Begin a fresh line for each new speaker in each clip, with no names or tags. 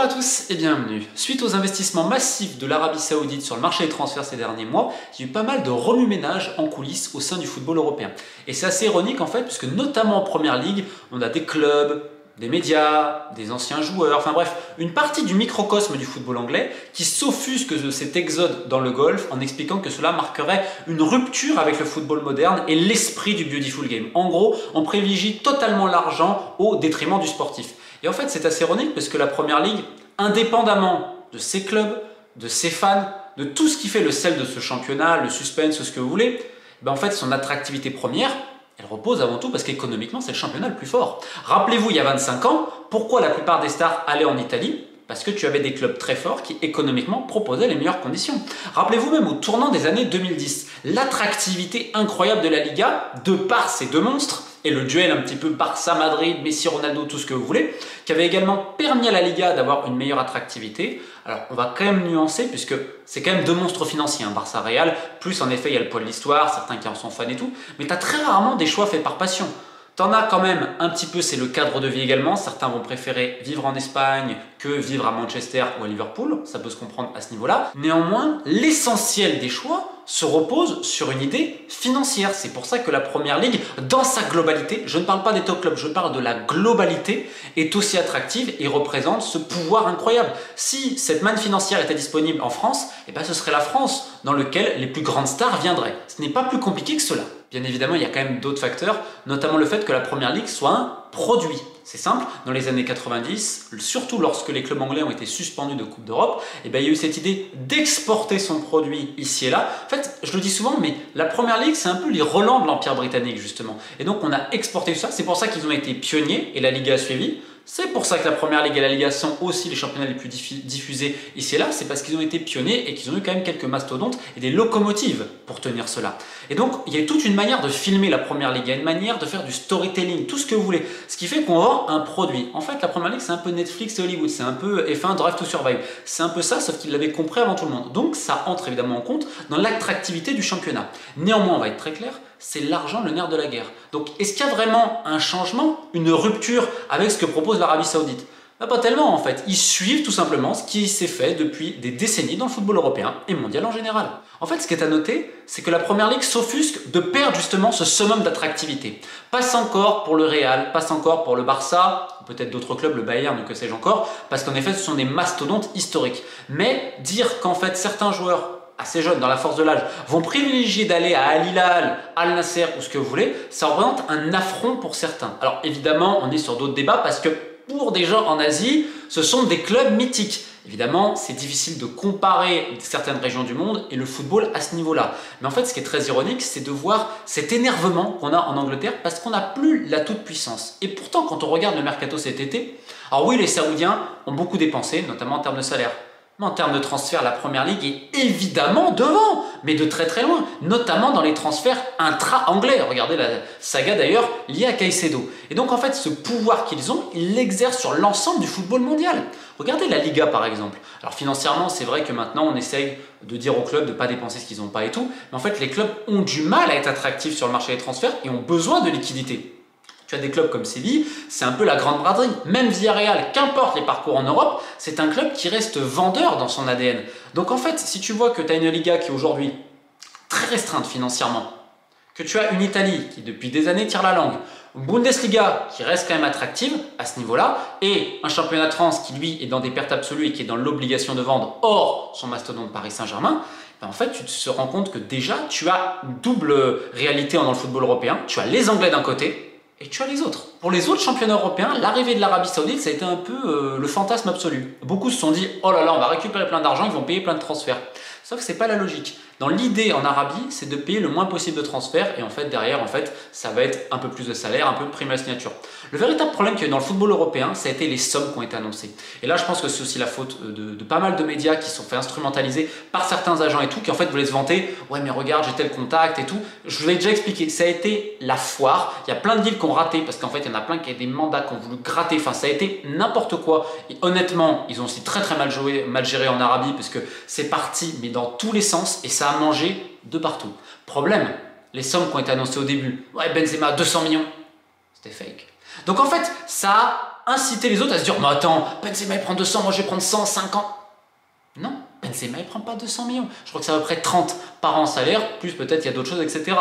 Bonjour à tous et bienvenue. Suite aux investissements massifs de l'Arabie Saoudite sur le marché des transferts ces derniers mois, il y a eu pas mal de remue-ménage en coulisses au sein du football européen. Et c'est assez ironique en fait, puisque notamment en Première Ligue, on a des clubs, des médias, des anciens joueurs, enfin bref, une partie du microcosme du football anglais qui s'offusque de cet exode dans le golf en expliquant que cela marquerait une rupture avec le football moderne et l'esprit du beautiful game. En gros, on privilégie totalement l'argent au détriment du sportif. Et en fait, c'est assez ironique parce que la Première Ligue, indépendamment de ses clubs, de ses fans, de tout ce qui fait le sel de ce championnat, le suspense, ce que vous voulez, en fait, son attractivité première, elle repose avant tout parce qu'économiquement, c'est le championnat le plus fort. Rappelez-vous, il y a 25 ans, pourquoi la plupart des stars allaient en Italie ? Parce que tu avais des clubs très forts qui économiquement proposaient les meilleures conditions. Rappelez-vous même au tournant des années 2010, l'attractivité incroyable de la Liga, de par ces deux monstres, et le duel un petit peu Barça-Madrid, Messi-Ronaldo, tout ce que vous voulez, qui avait également permis à la Liga d'avoir une meilleure attractivité. Alors on va quand même nuancer puisque c'est quand même deux monstres financiers, Barça-Real, plus en effet il y a le poids de l'histoire, certains qui en sont fans et tout, mais tu as très rarement des choix faits par passion. T'en as quand même un petit peu, c'est le cadre de vie également. Certains vont préférer vivre en Espagne que vivre à Manchester ou à Liverpool. Ça peut se comprendre à ce niveau-là. Néanmoins, l'essentiel des choix se repose sur une idée financière. C'est pour ça que la Première Ligue, dans sa globalité, je ne parle pas des top clubs, je parle de la globalité, est aussi attractive et représente ce pouvoir incroyable. Si cette manne financière était disponible en France, ce serait la France dans laquelle les plus grandes stars viendraient. Ce n'est pas plus compliqué que cela. Bien évidemment, il y a quand même d'autres facteurs, notamment le fait que la Première Ligue soit un produit. C'est simple, dans les années 90, surtout lorsque les clubs anglais ont été suspendus de Coupe d'Europe, il y a eu cette idée d'exporter son produit ici et là. En fait, je le dis souvent, mais la Première Ligue, c'est un peu les relents de l'Empire britannique, justement. Et donc, on a exporté ça. C'est pour ça qu'ils ont été pionniers et la Liga a suivi. C'est pour ça que la Première Ligue et la Liga sont aussi les championnats les plus diffusés ici et là. C'est parce qu'ils ont été pionniers et qu'ils ont eu quand même quelques mastodontes et des locomotives pour tenir cela. Et donc, il y a toute une manière de filmer la Première Ligue. Il y a une manière de faire du storytelling, tout ce que vous voulez. Ce qui fait qu'on vend un produit. En fait, la Première Ligue, c'est un peu Netflix et Hollywood. C'est un peu F1 Drive to Survive. C'est un peu ça, sauf qu'ils l'avaient compris avant tout le monde. Donc, ça entre évidemment en compte dans l'attractivité du championnat. Néanmoins, on va être très clair, c'est l'argent le nerf de la guerre. Donc, est-ce qu'il y a vraiment un changement, une rupture avec ce que propose l'Arabie Saoudite ? Pas tellement en fait. Ils suivent tout simplement ce qui s'est fait depuis des décennies dans le football européen et mondial en général. En fait, ce qui est à noter, c'est que la Première Ligue s'offusque de perdre justement ce summum d'attractivité. Passe encore pour le Real, passe encore pour le Barça, peut-être d'autres clubs, le Bayern ou que sais-je encore, parce qu'en effet, ce sont des mastodontes historiques. Mais dire qu'en fait, certains joueurs assez jeunes, dans la force de l'âge, vont privilégier d'aller à Al Hilal, Al Nasser ou ce que vous voulez, ça représente un affront pour certains. Alors évidemment, on est sur d'autres débats parce que pour des gens en Asie, ce sont des clubs mythiques. Évidemment, c'est difficile de comparer certaines régions du monde et le football à ce niveau-là. Mais en fait, ce qui est très ironique, c'est de voir cet énervement qu'on a en Angleterre parce qu'on n'a plus la toute-puissance. Et pourtant, quand on regarde le mercato cet été, alors oui, les Saoudiens ont beaucoup dépensé, notamment en termes de salaire. Mais en termes de transfert, la Première Ligue est évidemment devant, mais de très très loin, notamment dans les transferts intra-anglais. Regardez la saga d'ailleurs liée à Caicedo. Et donc en fait, ce pouvoir qu'ils ont, ils l'exercent sur l'ensemble du football mondial. Regardez la Liga par exemple. Alors financièrement, c'est vrai que maintenant on essaye de dire aux clubs de ne pas dépenser ce qu'ils n'ont pas et tout, mais en fait les clubs ont du mal à être attractifs sur le marché des transferts et ont besoin de liquidité. Tu as des clubs comme Séville, c'est un peu la grande braderie. Même Villarreal, qu'importe les parcours en Europe, c'est un club qui reste vendeur dans son ADN. Donc en fait, si tu vois que tu as une Liga qui est aujourd'hui très restreinte financièrement, que tu as une Italie qui depuis des années tire la langue, une Bundesliga qui reste quand même attractive à ce niveau-là, et un championnat de France qui lui est dans des pertes absolues et qui est dans l'obligation de vendre hors son mastodonte Paris Saint-Germain, en fait, tu te rends compte que déjà, tu as une double réalité dans le football européen. Tu as les Anglais d'un côté, et tu as les autres. Pour les autres championnats européens, l'arrivée de l'Arabie Saoudite, ça a été un peu le fantasme absolu. Beaucoup se sont dit, oh là là, on va récupérer plein d'argent, ils vont payer plein de transferts. Sauf que c'est pas la logique. Dans l'idée en Arabie, c'est de payer le moins possible de transferts et en fait derrière, ça va être un peu plus de salaire, un peu de prime à la signature. Le véritable problème qu'il y a eu dans le football européen, ça a été les sommes qui ont été annoncées. Et là, je pense que c'est aussi la faute de pas mal de médias qui se sont fait instrumentaliser par certains agents et tout, qui en fait voulaient se vanter, ouais mais regarde, j'ai tel contact et tout. Je vous l'ai déjà expliqué, ça a été la foire. Il y a plein de deals qui ont raté parce qu'en fait, il y en a plein qui ont des mandats qui ont voulu gratter. Enfin, ça a été n'importe quoi. Et honnêtement, ils ont aussi très très mal joué, mal géré en Arabie parce que c'est parti, mais dans tous les sens et ça a mangé de partout. Problème, les sommes qui ont été annoncées au début. Ouais, Benzema, 200 millions. C'était fake. Donc en fait, ça a inciter les autres à se dire « Mais attends, Benzema il prend 200, moi je vais prendre 150 ». Non, Benzema il prend pas 200 millions. Je crois que c'est à peu près 30 par an salaire, plus peut-être il y a d'autres choses, etc.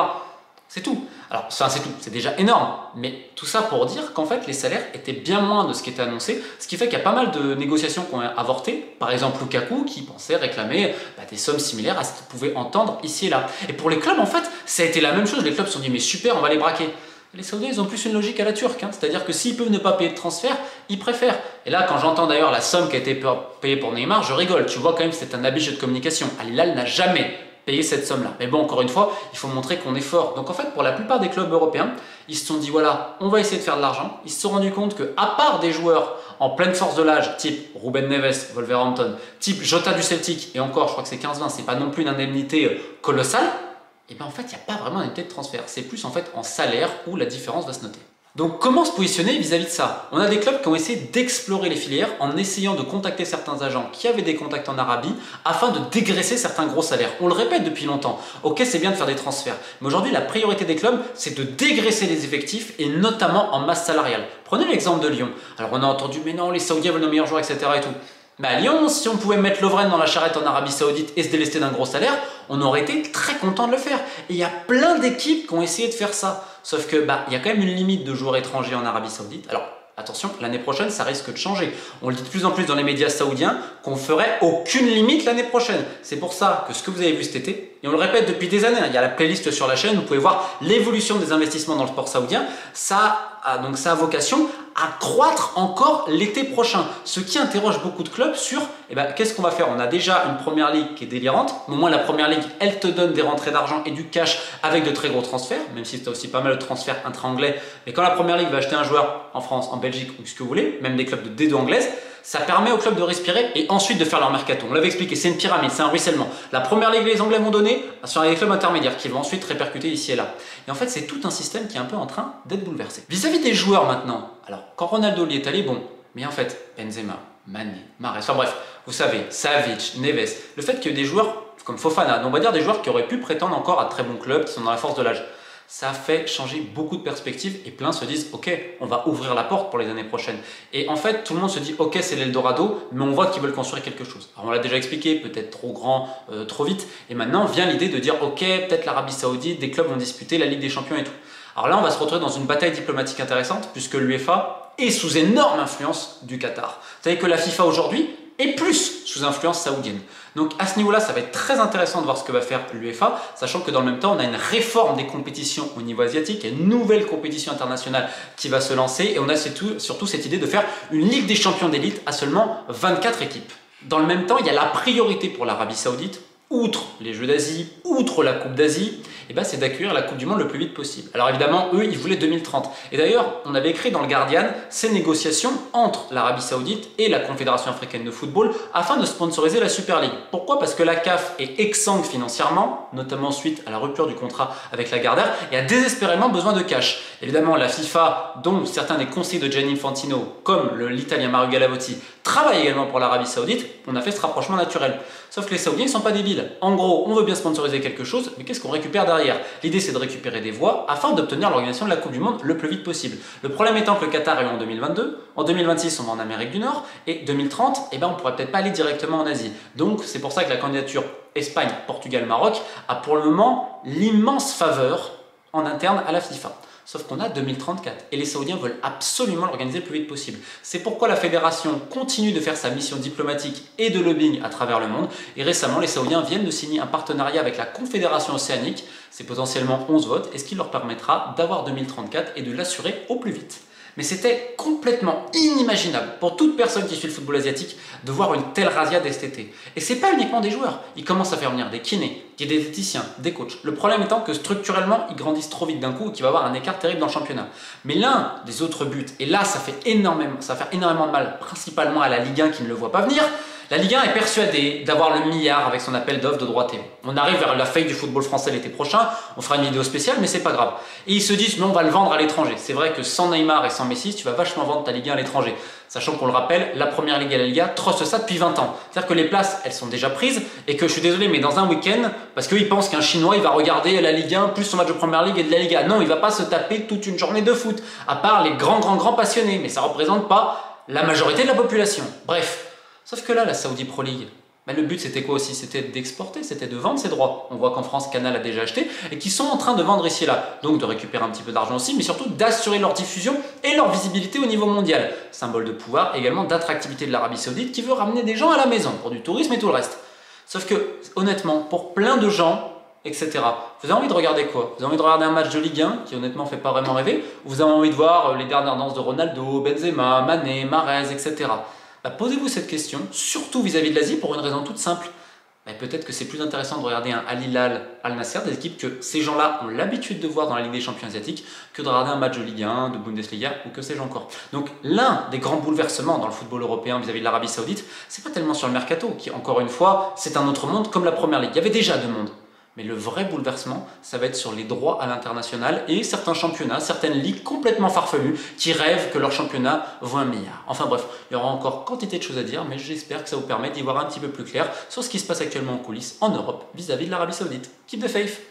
C'est tout. Alors, ça c'est tout, c'est déjà énorme. Mais tout ça pour dire qu'en fait, les salaires étaient bien moins de ce qui était annoncé, ce qui fait qu'il y a pas mal de négociations qui ont avorté. Par exemple, Lukaku qui pensait réclamer des sommes similaires à ce qu'il pouvait entendre ici et là. Et pour les clubs, en fait, ça a été la même chose. Les clubs se sont dit, mais super, on va les braquer. Les Saoudiens, ils ont plus une logique à la turque, hein. C'est-à-dire que s'ils peuvent ne pas payer de transfert, ils préfèrent. Et là, quand j'entends d'ailleurs la somme qui a été payée pour Neymar, je rigole. Tu vois quand même que c'est un habit de communication. Al Hilal n'a jamais payer cette somme-là. Mais bon, encore une fois, il faut montrer qu'on est fort. Donc en fait, pour la plupart des clubs européens, ils se sont dit, voilà, on va essayer de faire de l'argent. Ils se sont rendus compte qu'à part des joueurs en pleine force de l'âge, type Ruben Neves, Wolverhampton, type Jota du Celtic, et encore, je crois que c'est 15-20, c'est pas non plus une indemnité colossale, et bien en fait, il n'y a pas vraiment d'indemnité de transfert. C'est plus en fait en salaire où la différence va se noter. Donc comment se positionner vis-à-vis de ça? On a des clubs qui ont essayé d'explorer les filières en essayant de contacter certains agents qui avaient des contacts en Arabie afin de dégraisser certains gros salaires. On le répète depuis longtemps, ok c'est bien de faire des transferts, mais aujourd'hui la priorité des clubs c'est de dégraisser les effectifs et notamment en masse salariale. Prenez l'exemple de Lyon. Alors on a entendu mais non les Saoudiens veulent nos meilleurs joueurs etc. et tout. Mais à Lyon, si on pouvait mettre Lovren dans la charrette en Arabie Saoudite et se délester d'un gros salaire, on aurait été très content de le faire. Et il y a plein d'équipes qui ont essayé de faire ça. Sauf que il y a quand même une limite de joueurs étrangers en Arabie Saoudite. Alors attention, l'année prochaine, ça risque de changer. On le dit de plus en plus dans les médias saoudiens qu'on ferait aucune limite l'année prochaine. C'est pour ça que ce que vous avez vu cet été, et on le répète depuis des années, il y a la playlist sur la chaîne, vous pouvez voir l'évolution des investissements dans le sport saoudien. Ça a vocation à croître encore l'été prochain. Ce qui interroge beaucoup de clubs sur qu'est-ce qu'on va faire. On a déjà une première ligue qui est délirante. Au moins la première ligue, elle te donne des rentrées d'argent et du cash avec de très gros transferts, même si tu as aussi pas mal de transferts intra-anglais. Mais quand la première ligue va acheter un joueur en France, en Belgique ou ce que vous voulez, même des clubs de D2 anglaise, ça permet aux clubs de respirer et ensuite de faire leur mercato. On l'avait expliqué, c'est une pyramide, c'est un ruissellement. La première ligue, les Anglais vont donner sur les clubs intermédiaires qui vont ensuite répercuter ici et là. Et en fait, c'est tout un système qui est un peu en train d'être bouleversé. Vis-à-vis des joueurs maintenant, alors quand Ronaldo y est allé, bon, mais en fait, Benzema, Mané, Mahrez, enfin bref, vous savez, Savic, Neves, le fait qu'il y ait des joueurs comme Fofana, on va dire des joueurs qui auraient pu prétendre encore à de très bons clubs, qui sont dans la force de l'âge, ça a fait changer beaucoup de perspectives et plein se disent ok, on va ouvrir la porte pour les années prochaines. Et en fait, tout le monde se dit ok, c'est l'Eldorado, mais on voit qu'ils veulent construire quelque chose. Alors on l'a déjà expliqué, peut-être trop grand, trop vite. Et maintenant vient l'idée de dire ok, peut-être l'Arabie Saoudite, des clubs vont disputer la Ligue des Champions et tout. Alors là, on va se retrouver dans une bataille diplomatique intéressante puisque l'UEFA est sous énorme influence du Qatar. Vous savez que la FIFA aujourd'hui est plus sous influence saoudienne. Donc à ce niveau-là, ça va être très intéressant de voir ce que va faire l'UEFA, sachant que dans le même temps, on a une réforme des compétitions au niveau asiatique, il y a une nouvelle compétition internationale qui va se lancer et on a surtout cette idée de faire une Ligue des champions d'élite à seulement 24 équipes. Dans le même temps, il y a la priorité pour l'Arabie Saoudite, outre les Jeux d'Asie, outre la Coupe d'Asie, c'est d'accueillir la Coupe du Monde le plus vite possible. Alors évidemment, eux, ils voulaient 2030. Et d'ailleurs, on avait écrit dans le Guardian ces négociations entre l'Arabie Saoudite et la Confédération africaine de football afin de sponsoriser la Super League. Pourquoi? Parce que la CAF est exsangue financièrement, notamment suite à la rupture du contrat avec la Gardère, et a désespérément besoin de cash. Évidemment, la FIFA, dont certains des conseillers de Gianni Infantino, comme l'Italien Mario Galavotti, travaillent également pour l'Arabie Saoudite, on a fait ce rapprochement naturel. Sauf que les Saoudiens ne sont pas débiles. En gros, on veut bien sponsoriser quelque chose, mais qu'est-ce qu'on récupère derrière? L'idée, c'est de récupérer des voix afin d'obtenir l'organisation de la Coupe du Monde le plus vite possible. Le problème étant que le Qatar est en 2022, en 2026, on va en Amérique du Nord, et 2030, on pourrait peut-être pas aller directement en Asie. Donc, c'est pour ça que la candidature Espagne, Portugal, Maroc a pour le moment l'immense faveur en interne à la FIFA. Sauf qu'on a 2034 et les Saoudiens veulent absolument l'organiser le plus vite possible. C'est pourquoi la fédération continue de faire sa mission diplomatique et de lobbying à travers le monde. Et récemment, les Saoudiens viennent de signer un partenariat avec la Confédération Océanique. C'est potentiellement 11 votes et ce qui leur permettra d'avoir 2034 et de l'assurer au plus vite. Mais c'était complètement inimaginable pour toute personne qui suit le football asiatique de voir une telle razzia cet été. Et c'est pas uniquement des joueurs, ils commencent à faire venir des kinés, des diététiciens, des coachs. Le problème étant que structurellement, ils grandissent trop vite d'un coup et qu'il va y avoir un écart terrible dans le championnat. Mais l'un des autres buts, et là ça va faire énormément de mal, principalement à la Ligue 1 qui ne le voit pas venir, La Ligue 1 est persuadée d'avoir le milliard avec son appel d'offres de droits TV. On arrive vers la faillite du football français l'été prochain, on fera une vidéo spéciale, mais c'est pas grave. Et ils se disent, mais on va le vendre à l'étranger. C'est vrai que sans Neymar et sans Messi, tu vas vachement vendre ta Ligue 1 à l'étranger. Sachant qu'on le rappelle, la première Ligue et la Liga trustent ça depuis 20 ans. C'est-à-dire que les places, elles sont déjà prises et que je suis désolé, mais dans un week-end, parce qu'ils pensent qu'un Chinois, il va regarder la Ligue 1 plus son match de première Ligue et de la Liga. Non, il va pas se taper toute une journée de foot, à part les grands passionnés, mais ça représente pas la majorité de la population. Bref. Sauf que là, la Saudi Pro League, le but c'était quoi aussi? C'était d'exporter, c'était de vendre ses droits. On voit qu'en France, Canal a déjà acheté et qu'ils sont en train de vendre ici et là. Donc de récupérer un petit peu d'argent aussi, mais surtout d'assurer leur diffusion et leur visibilité au niveau mondial. Symbole de pouvoir, également d'attractivité de l'Arabie Saoudite qui veut ramener des gens à la maison pour du tourisme et tout le reste. Sauf que, honnêtement, pour plein de gens, etc. Vous avez envie de regarder quoi? Vous avez envie de regarder un match de Ligue 1 qui honnêtement fait pas vraiment rêver? Ou vous avez envie de voir les dernières danses de Ronaldo, Benzema, Mané, Mahrez, etc. Posez-vous cette question, surtout vis-à-vis de l'Asie, pour une raison toute simple. Peut-être que c'est plus intéressant de regarder un Al Hilal, Al Nassr, des équipes que ces gens-là ont l'habitude de voir dans la Ligue des Champions asiatiques, que de regarder un match de Ligue 1, de Bundesliga ou que sais-je encore. Donc l'un des grands bouleversements dans le football européen vis-à-vis de l'Arabie Saoudite, c'est pas tellement sur le mercato, qui encore une fois, c'est un autre monde comme la Première Ligue. Il y avait déjà deux mondes. Mais le vrai bouleversement, ça va être sur les droits à l'international et certains championnats, certaines ligues complètement farfelues qui rêvent que leur championnat vaut 1 milliard. Enfin bref, il y aura encore quantité de choses à dire, mais j'espère que ça vous permet d'y voir un petit peu plus clair sur ce qui se passe actuellement en coulisses en Europe vis-à-vis de l'Arabie Saoudite. Keep the faith!